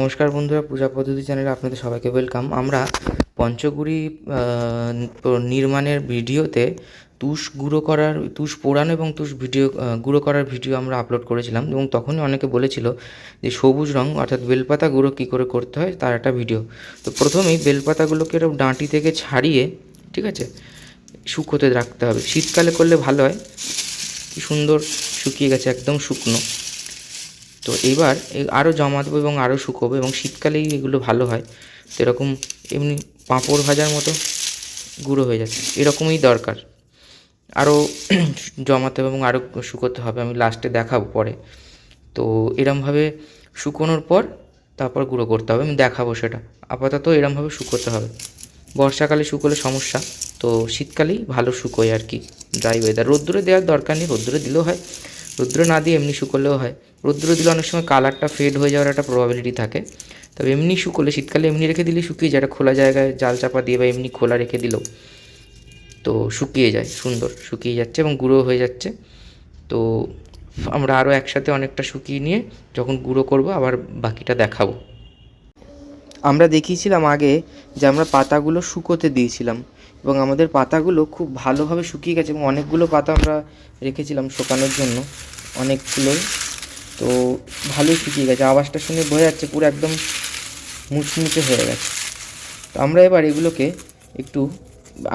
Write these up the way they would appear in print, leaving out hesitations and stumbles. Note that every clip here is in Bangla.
নমস্কার বন্ধুরা, পূজা পদ্ধতি চ্যানেলে আপনাদের সবাইকে ওয়েলকাম। আমরা পঞ্চগুড়ি নির্মাণের ভিডিওতে তুষ পোড়ানো এবং গুঁড়ো করার ভিডিও আমরা আপলোড করেছিলাম এবং তখনই অনেকে বলেছিল যে সবুজ রং অর্থাৎ বেলপাতা গুঁড়ো কী করে করতে হয় তার একটা ভিডিও। তো প্রথমেই বেলপাতাগুলোকে এরকম ডাঁটি থেকে ছাড়িয়ে, ঠিক আছে, শুকোতে রাখতে হবে। শীতকালে করলে ভালো হয়। কি সুন্দর শুকিয়ে গেছে, একদম শুকনো। তো এবার আরও জমা দেবো এবং আরও শুকোবো এবং শীতকালেই এগুলো ভালো হয়। তো এরকম এমনি পাঁপড় ভাজার মতো গুঁড়ো হয়ে যাচ্ছে, এরকমই দরকার। আরও জমাতে হবে এবং আরও শুকোতে হবে, আমি লাস্টে দেখাবো পরে। তো এরমভাবে শুকোনোর পর তারপর গুঁড়ো করতে হবে, আমি দেখাবো সেটা। আপাতত এরমভাবে শুকোতে হবে। বর্ষাকালে শুকোলে সমস্যা, তো শীতকালেই ভালো শুকোয় আর কি, ড্রাই ওয়েদার। রোদ্দুরে দেওয়ার দরকার নেই, রোদ্দুরে দিলেও হয়, রোদ্দুরে না দিয়ে এমনি শুকোলেও হয়। রোদ্দুরে দিলে অনেক সময় কালারটা ফেড হয়ে যাওয়ার একটা প্রবাবিলিটি থাকে, তবে এমনি শুকোলে, শীতকালে এমনি রেখে দিলে শুকিয়ে যায়। একটা খোলা জায়গায় জাল চাপা দিয়ে বা এমনি খোলা রেখে দিলেও তো শুকিয়ে যায়, সুন্দর শুকিয়ে যাচ্ছে এবং গুঁড়ো হয়ে যাচ্ছে। তো আমরা আরও একসাথে অনেকটা শুকিয়ে নিয়ে যখন গুঁড়ো করব আবার বাকিটা দেখাবো। আমরা দেখিয়েছিলাম আগে যে আমরা পাতাগুলো শুকোতে দিয়েছিলাম এবং আমাদের পাতাগুলো খুব ভালোভাবে শুকিয়ে গেছে এবং অনেকগুলো পাতা আমরা রেখেছিলাম শুকানোর জন্য, অনেকগুলোই। তো ভালোই শুকিয়ে গেছে, আওয়াজটা শুনে বোঝা যাচ্ছে পুরো একদম মুচমুচে হয়ে গেছে। তো আমরা এবার এগুলোকে একটু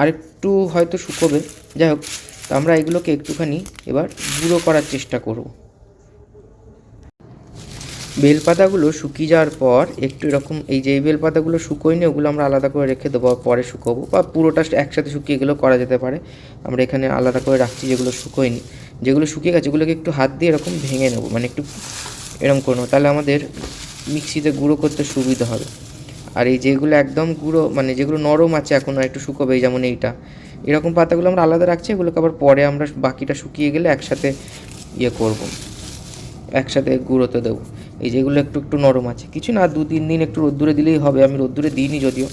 আরেকটু হয়তো শুকোবে, যাই হোক। তো আমরা এগুলোকে একটুখানি এবার গুঁড়ো করার চেষ্টা করব। বেলপাতাগুলো শুকিয়ে যাওয়ার পর একটু এরকম, এই যে এই বেলপাতাগুলো শুকোয়নি ওগুলো আমরা আলাদা করে রেখে দেবো, পরে শুকোবো, বা পুরোটা একসাথে শুকিয়ে গেলেও করা যেতে পারে। আমরা এখানে আলাদা করে রাখছি যেগুলো শুকোয়নি। যেগুলো শুকিয়ে গেছে ওগুলোকে একটু হাত দিয়ে এরকম ভেঙে নেবো, মানে একটু এরকম করে নেবো, তাহলে আমাদের মিক্সিতে গুঁড়ো করতে সুবিধা হবে। আর এই যেগুলো একদম গুঁড়ো, মানে যেগুলো নরম আছে এখনও একটু শুকোবে, যেমন এইটা, এরকম পাতাগুলো আমরা আলাদা রাখছি। এগুলোকে আবার পরে আমরা বাকিটা শুকিয়ে গেলে একসাথে করব, একসাথে গুঁড়োতে দেবো। এই যেগুলো একটু একটু নরম আছে, কিছু না, 2-3 দিন একটু রোদ্দুরে দিলেই হবে। আমি রোদ্দুরে দিইনি যদিও,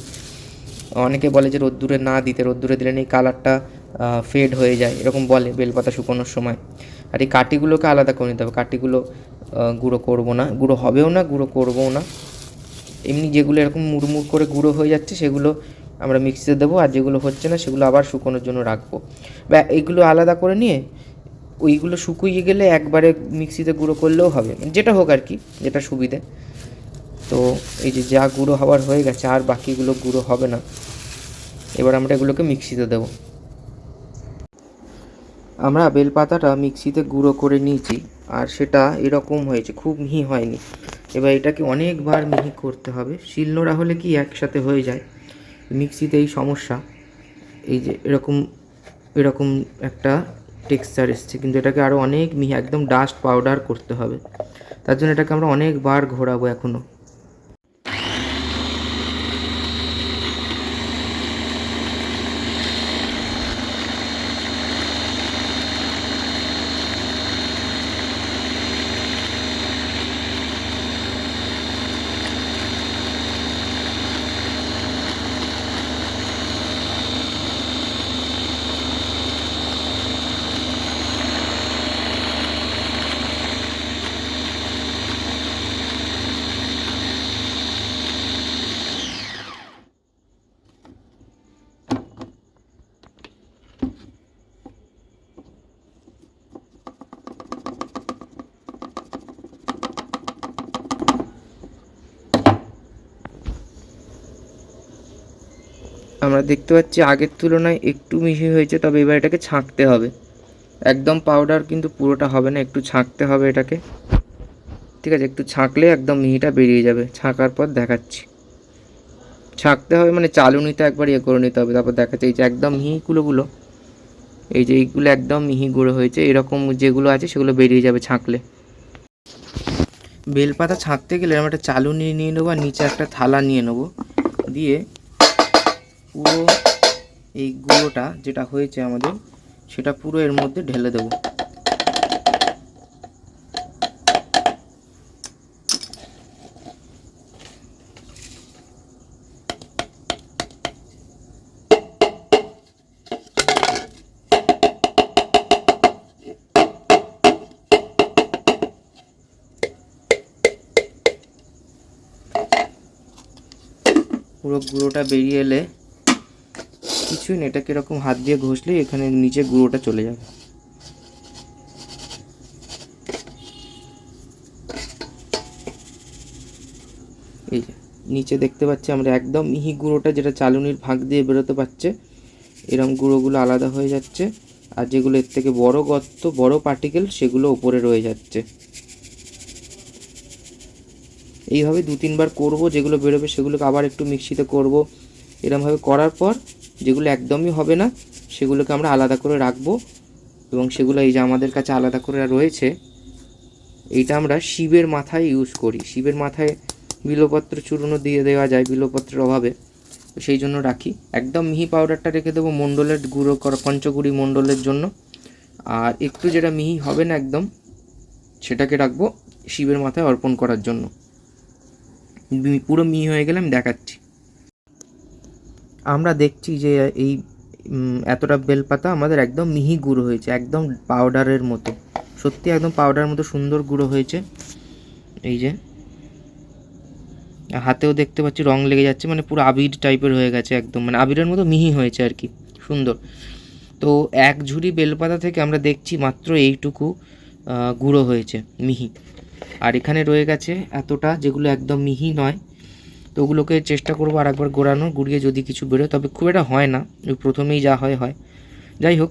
অনেকে বলে যে রোদ্দুরে না দিতে, রোদ্দুরে দিলে এই কালারটা ফেড হয়ে যায়, এরকম বলে বেলপাতা শুকোনোর সময়। আর এই কাঠিগুলোকে আলাদা করে নিতে হবে, কাঠিগুলো গুঁড়ো করবো না, গুঁড়ো হবেও না, গুঁড়ো করবোও না। এমনি যেগুলো এরকম মুড়মুড় করে গুঁড়ো হয়ে যাচ্ছে সেগুলো আমরা মিক্সিতে দেবো, আর যেগুলো হচ্ছে না সেগুলো আবার শুকোনোর জন্য রাখবো। বা এইগুলো আলাদা করে নিয়ে ওইগুলো শুকিয়ে গেলে একবারে মিক্সিতে গুঁড়ো করলেও হবে, যেটা হোক আর কি, যেটা সুবিধে। তো এই যে যা গুঁড়ো হওয়ার হয়ে গেছে, আর বাকিগুলো গুঁড়ো হবে না। এবার আমরা এগুলোকে মিক্সিতে দেবো। আমরা বেলপাতাটা মিক্সিতে গুঁড়ো করে নিয়েছি, আর সেটা এরকম হয়েছে, খুব মিহি হয়নি। এবার এটাকে অনেকবার মিহি করতে হবে। শিলনোড়া হলে কি একসাথে হয়ে যায়, মিক্সিতে এই সমস্যা। এই যে এরকম এরকম একটা টেক্সচার এসছে, কিন্তু এটাকে আরও অনেক মিহি, একদম ডাস্ট পাউডার করতে হবে। তার জন্য এটাকে আমরা অনেকবার ঘোরাবো এখনও। আমরা দেখতে পাচ্ছি আগের তুলনায় একটু মিহি হয়েছে, তবে এবার এটাকে ছাঁকতে হবে। একদম পাউডার কিন্তু পুরোটা হবে না, একটু ছাঁকতে হবে এটাকে, ঠিক আছে? একটু ছাঁকলে একদম মিহিটা বেরিয়ে যাবে। ছাঁকার পর দেখাচ্ছি। ছাঁকতে হবে মানে চালুনিতে একবার করে নিতে হবে, তারপর দেখাচ্ছি। এই যে একদম মিহিগুলোগুলো, এই যে এইগুলো একদম মিহি গুঁড়ো হয়েছে, এরকম যেগুলো আছে সেগুলো বেরিয়ে যাবে ছাঁকলে। বেলপাতা ছাঁকতে গেলে আমরা একটা চালুনি নিয়ে নেবো, আর নিচে একটা থালা নিয়ে নেবো, দিয়ে পুরো এই গুঁড়োটা যেটা হয়েছে আমাদের সেটা পুরো এর মধ্যে ঢেলে দেবো। পুরো গুঁড়োটা বেরিয়ে এলে কিছুই না, এটাকে এরকম হাত দিয়ে ঘষলেই এখানে নিচে গুঁড়োটা চলে যাবে। এই যে নিচে দেখতে পাচ্ছি আমরা একদম মিহি গুঁড়োটা, যেটা চালুনির ফাঁক দিয়ে বেরোতে পারছে, এরকম গুঁড়োগুলো আলাদা হয়ে যাচ্ছে। আর যেগুলো এর থেকে বড় গর্ত, বড় পার্টিকেল, সেগুলো ওপরে রয়ে যাচ্ছে। এইভাবে 2-3 বার করব, যেগুলো বেরোবে সেগুলোকে আবার একটু মিক্সিতে করব। এরকমভাবে করার পর যেগুলো একদমই হবে না সেগুলোকে আমরা আলাদা করে রাখবো। এবং সেগুলো এই যে আমাদের কাছে আলাদা করে রয়েছে, এইটা আমরা শিবের মাথায় ইউজ করি। শিবের মাথায় বিল্বপত্র চূর্ণ দিয়ে দেওয়া যায় বিল্বপত্রের অভাবে, তো সেই জন্য রাখি। একদম মিহি পাউডারটা রেখে দেবো মণ্ডলের গুঁড়ো করা, পঞ্চগুড়ি মণ্ডলের জন্য। আর একটু যেটা মিহি হবে না একদম, সেটাকে রাখবো শিবের মাথায় অর্পণ করার জন্য। পুরো মিহি হয়ে গেলে আমি দেখাচ্ছি। আমরা দেখছি যে এই এতটা বেলপাতা আমাদের একদম মিহি গুঁড়ো হয়েছে, একদম পাউডারের মতো, সত্যি একদম পাউডারের মতো সুন্দর গুঁড়ো হয়েছে। এই যে হাতেও দেখতে পাচ্ছি রং লেগে যাচ্ছে, মানে পুরো আবির টাইপের হয়ে গেছে, একদম মানে আবিরের মতো মিহি হয়েছে আর কি, সুন্দর। তো এক ঝুড়ি বেলপাতা থেকে আমরা দেখছি মাত্র এইটুকু গুঁড়ো হয়েছে মিহি। আর এখানে রয়ে গেছে এতটা, যেগুলো একদম মিহি নয়। তো ওগুলোকে চেষ্টা করবো আর একবার গুঁড়িয়ে যদি কিছু বেরোয়, তবে খুব একটা হয় না, ওই প্রথমেই যা হয়। যাই হোক,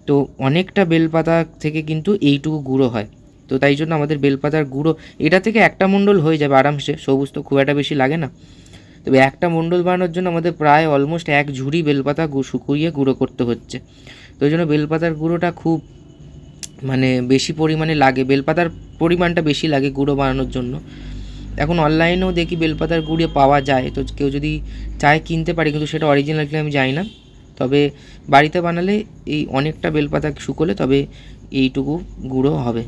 তো অনেকটা বেলপাতা থেকে কিন্তু এইটুকু গুঁড়ো হয়। তো তাই জন্য আমাদের বেলপাতার গুঁড়ো, এটা থেকে একটা মণ্ডল হয়ে যাবে আরামসে, সবুজ তো খুব একটা বেশি লাগে না। তবে একটা মণ্ডল বানানোর জন্য আমাদের প্রায় অলমোস্ট 1 ঝুড়ি বেলপাতা শুকিয়ে গুঁড়ো করতে হচ্ছে। তো ওই জন্য বেলপাতার গুঁড়োটা খুব মানে বেশি পরিমাণে লাগে, বেলপাতার পরিমাণটা বেশি লাগে গুঁড়ো বানানোর জন্য। এখন অনলাইনেও দেখি বেলপাতার গুঁড়ো পাওয়া যায়, তো কেউ যদি চায় কিনতে পারে, কিন্তু সেটা অরিজিনাল কিনা আমি জানি না। তবে বাড়িতে বানালে এই অনেকটা বেলপাতা শুকোলে তবে এইটুকু গুঁড়ো হবে।